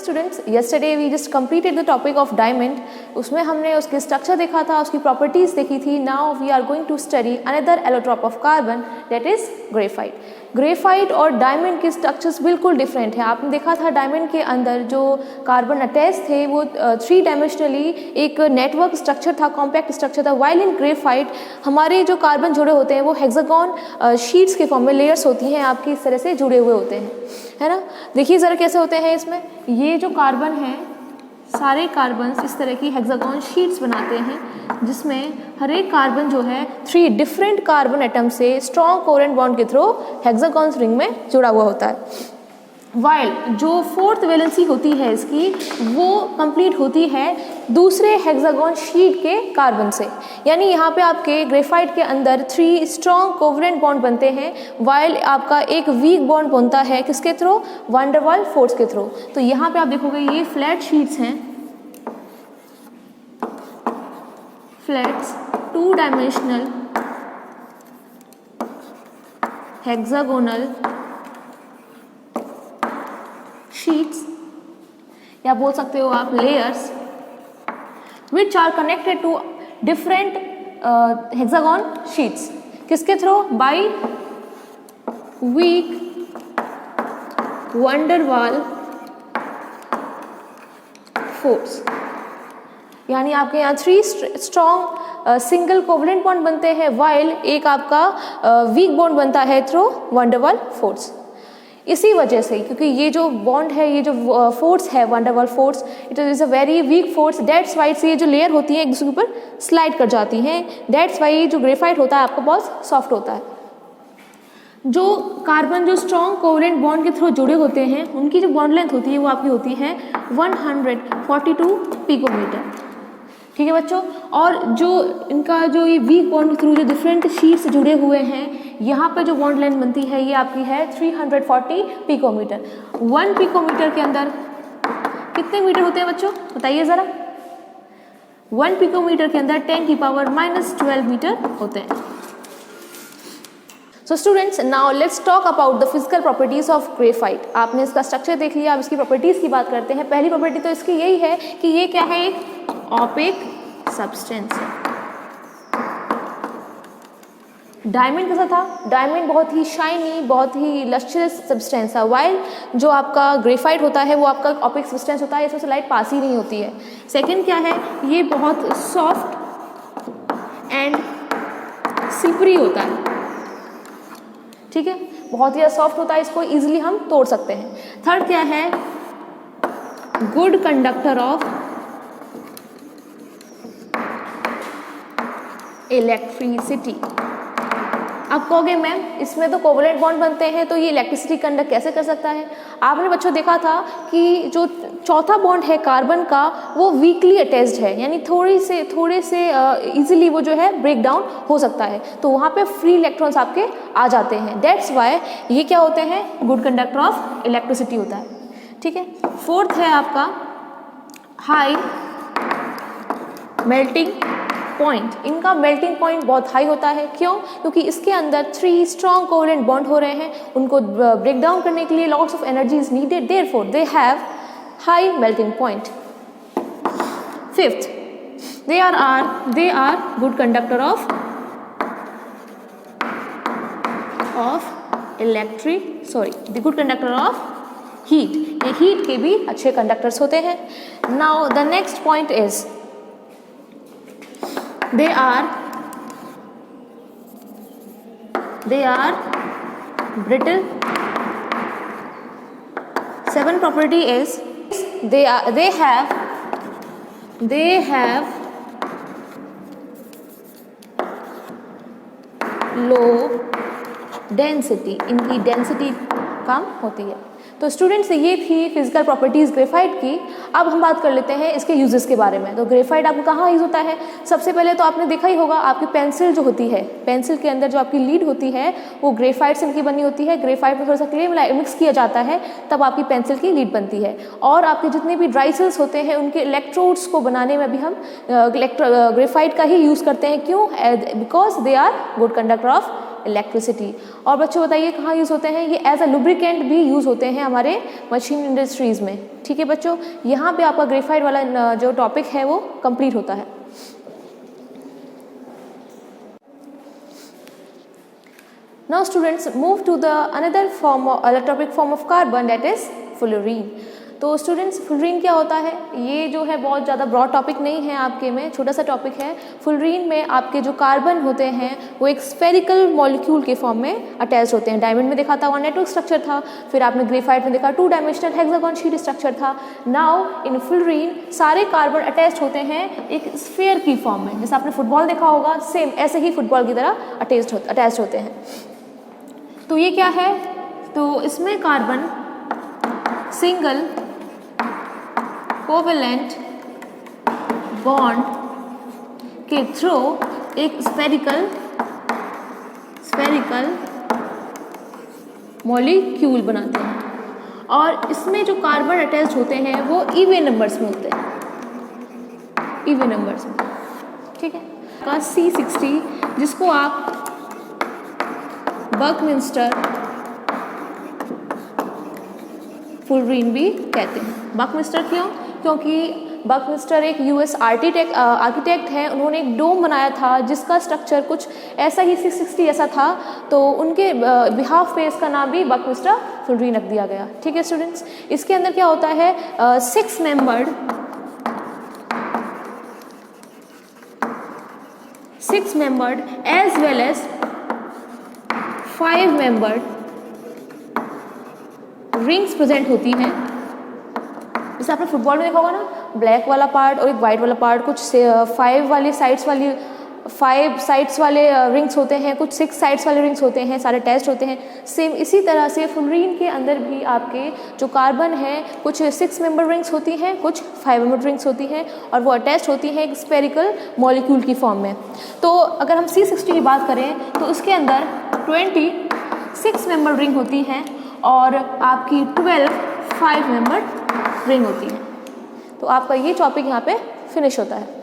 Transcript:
Students, yesterday we just completed the topic of diamond. उसमें हमने उसके स्ट्रक्चर देखा था, उसकी प्रॉपर्टीज़ देखी थी. Now we are going to study another allotrope of carbon, that is graphite. Graphite और डायमंड के स्ट्रक्चर्स बिल्कुल डिफरेंट है. आपने देखा था डायमंड के अंदर जो कार्बन अटैच थे वो 3 डायमेंशनली एक नेटवर्क स्ट्रक्चर था, कॉम्पैक्ट स्ट्रक्चर था. वाइल इन ग्रेफाइट हमारे जो कार्बन जुड़े होते हैं वो हेक्सागोन शीट्स के फॉर्म में, लेयर्स होती हैं आपकी, इस तरह से जुड़े हुए होते हैं, है ना. देखिए ज़रा कैसे होते हैं इसमें. ये जो कार्बन है, सारे कार्बन्स इस तरह की हेक्सागोन शीट्स बनाते हैं जिसमें हर एक कार्बन जो है 3 डिफरेंट कार्बन एटम से स्ट्रॉन्ग कोवेलेंट बॉन्ड के थ्रू हेक्सागोन रिंग में जुड़ा हुआ होता है. वाइल जो 4th वैलेंसी होती है इसकी वो कंप्लीट होती है दूसरे हेक्सागोन शीट के कार्बन से. यानी यहाँ पे आपके ग्रेफाइट के अंदर 3 स्ट्रॉन्ग कोवेलेंट बॉन्ड बनते हैं, वाइल आपका एक वीक बॉन्ड बनता है किसके through, van der Waals force के थ्रू. तो यहाँ पे आप देखोगे ये फ्लैट शीट्स हैं, फ्लैट्स 2 डायमेंशनल हेक्सागोनल शीट्स, या बोल सकते हो आप layers, which are connected to different hexagon sheets. किसके through, by weak van der Waals force. यानी आपके यहाँ 3 स्ट्रॉन्ग सिंगल कोवेलेंट बॉन्ड बनते हैं, वाइल एक आपका वीक बॉन्ड बनता है through van der Waals force. इसी वजह से, क्योंकि ये जो बॉन्ड है, ये जो फोर्स है van der Waals force, it is a very weak force. That's why से ये जो लेयर होती है एक दूसरे के ऊपर स्लाइड कर जाती हैं. दैट्स वाई जो ग्रेफाइट होता है आपका बहुत सॉफ्ट होता है. जो कार्बन जो स्ट्रॉन्ग कोवेलेंट बॉन्ड के थ्रू जुड़े होते हैं उनकी जो बॉन्ड लेंथ होती है वो आपकी होती है 142 पिकोमीटर. ठीक है बच्चों. और जो इनका जो ये वीक बॉन्ड के थ्रू जो डिफरेंट शीट्स जुड़े हुए हैं, यहाँ पे जो बॉन्ड लेंथ बनती है ये आपकी है 340 पिकोमीटर. 1 पिकोमीटर के अंदर कितने मीटर होते हैं बच्चों, बताइए ज़रा. 1 पिकोमीटर के अंदर 10⁻⁻12 मीटर होते हैं. So students, now let's talk about the physical properties of graphite. आपने इसका स्ट्रक्चर देख लिया, अब इसकी प्रॉपर्टीज़ की बात करते हैं. पहली प्रॉपर्टी तो इसकी यही है कि ये क्या है, एक ऑपेक सब्सटेंस है. डायमंड कैसा था, डायमंड बहुत ही शाइनी, बहुत ही लस्ट्रस सब्सटेंस है, वाइल जो आपका ग्रेफाइट होता है वो आपका ऑपेक सब्सटेंस होता है, इसमें से लाइट पास ही नहीं होती है. सेकंड क्या है, ये बहुत सॉफ्ट एंड सिल्वरी होता है. ठीक है, बहुत ही सॉफ्ट होता है, इसको इजीली हम तोड़ सकते हैं. थर्ड क्या है, गुड कंडक्टर ऑफ इलेक्ट्रिसिटी. आप कहोगे मैम इसमें तो कोवेलेंट बॉन्ड बनते हैं तो ये इलेक्ट्रिसिटी कंडक्ट कैसे कर सकता है. आपने बच्चों देखा था कि जो चौथा बॉन्ड है कार्बन का वो वीकली अटैच्ड है, यानी थोड़े से इजीली वो जो है ब्रेक डाउन हो सकता है, तो वहाँ पे फ्री इलेक्ट्रॉन्स आपके आ जाते हैं. दैट्स वाई ये क्या होते हैं, गुड कंडक्टर ऑफ इलेक्ट्रिसिटी होता है. ठीक है. फोर्थ है आपका हाई मेल्टिंग पॉइंट. इनका मेल्टिंग पॉइंट बहुत हाई होता है. क्यों, क्योंकि इसके अंदर 3 स्ट्रॉन्ग कोवेलेंट बॉन्ड हो रहे हैं, उनको ब्रेक डाउन करने के लिए lots of energy is needed, therefore they have high melting point. Fifth, they are good conductor of the good conductor of heat. ये हीट के भी अच्छे कंडक्टर्स होते हैं. Now the next point is they are brittle. 7th property is they have low density. इनकी density कम होती है. तो स्टूडेंट्स ये थी फिजिकल प्रॉपर्टीज़ ग्रेफाइट की. अब हम बात कर लेते हैं इसके यूजेस के बारे में. तो ग्रेफाइट आपको कहाँ यूज़ होता है, सबसे पहले तो आपने देखा ही होगा आपकी पेंसिल जो होती है, पेंसिल के अंदर जो आपकी लीड होती है वो ग्रेफाइट से इनकी बनी होती है. ग्रेफाइट में थोड़ा सा क्ले मिक्स किया जाता है तब आपकी पेंसिल की लीड बनती है. और आपके जितने भी ड्राई सेल्स होते हैं उनके इलेक्ट्रोड्स को बनाने में भी हम ग्रेफाइट का ही यूज़ करते हैं. क्यों, because they are good conductor of electricity. और बच्चों बताइए कहाँ यूज़ होते हैं? ये एज अ लुब्रिकेंट भी यूज़ होते हैं हमारे मशीन इंडस्ट्रीज़ में। ठीक है बच्चों, यहाँ पे आपका ग्रेफाइट वाला जो टॉपिक है वो कंप्लीट होता है। Now students move to the another form of allotropic form of carbon, that is fullerene। तो स्टूडेंट्स फुलरीन क्या होता है? ये जो है बहुत ज़्यादा ब्रॉड टॉपिक नहीं है आपके में, छोटा सा टॉपिक है। फुलरीन में आपके जो कार्बन होते हैं वो एक स्फेरिकल मॉलिक्यूल के फॉर्म में अटैच होते हैं। डायमंड में देखा था वन नेटवर्क स्ट्रक्चर था, फिर आपने ग्रेफाइट में देखा 2 डायमेंशनल हेक्सागोन शीट स्ट्रक्चर था। नाउ इन फुलरीन सारे कार्बन अटैच होते हैं एक स्फेयर की फॉर्म में। जैसे आपने फुटबॉल देखा होगा, सेम ऐसे ही फुटबॉल की तरह अटैच होते हैं। तो ये क्या है? तो इसमें कार्बन सिंगल कोवेलेंट बॉन्ड के थ्रू एक स्फेरिकल मॉलिक्यूल बनाते हैं और इसमें जो कार्बन अटैच होते हैं वो इवन नंबर्स में होते हैं, इवन नंबर्स में। ठीक है, का C60 जिसको आप बकमिंस्टर फुलरीन भी कहते हैं। बकमिंस्टर क्यों? क्योंकि बकमिंस्टर एक यूएस आर्किटेक्ट हैं। उन्होंने एक डोम बनाया था जिसका स्ट्रक्चर कुछ ऐसा ही 660 ऐसा था, तो उनके बिहाफ पे इसका नाम भी बकमिंस्टर फुलरीन रख दिया गया। ठीक है स्टूडेंट्स, इसके अंदर क्या होता है? 6 membered as well as 5 membered rings present होती हैं। जैसे आपने फुटबॉल में देखा होगा ना, ब्लैक वाला पार्ट और एक वाइट वाला पार्ट, कुछ 5 साइड्स वाले रिंग्स होते हैं, कुछ 6 साइड्स वाले रिंग्स होते हैं, सारे अटैच्ड होते हैं। सेम इसी तरह से फुलरीन के अंदर भी आपके जो कार्बन है कुछ 6 मेंबर रिंग्स होती हैं, कुछ 5 मेंबर रिंग्स होती हैं और वो अटैच्ड होती हैं एक स्फेरिकल मॉलिक्यूल की फॉर्म में। तो अगर हम C60 की बात करें तो उसके अंदर 26 मेंबर रिंग होती हैं और आपकी 12 5 मेंबर रिंग होती है। तो आपका ये टॉपिक यहाँ पे फिनिश होता है।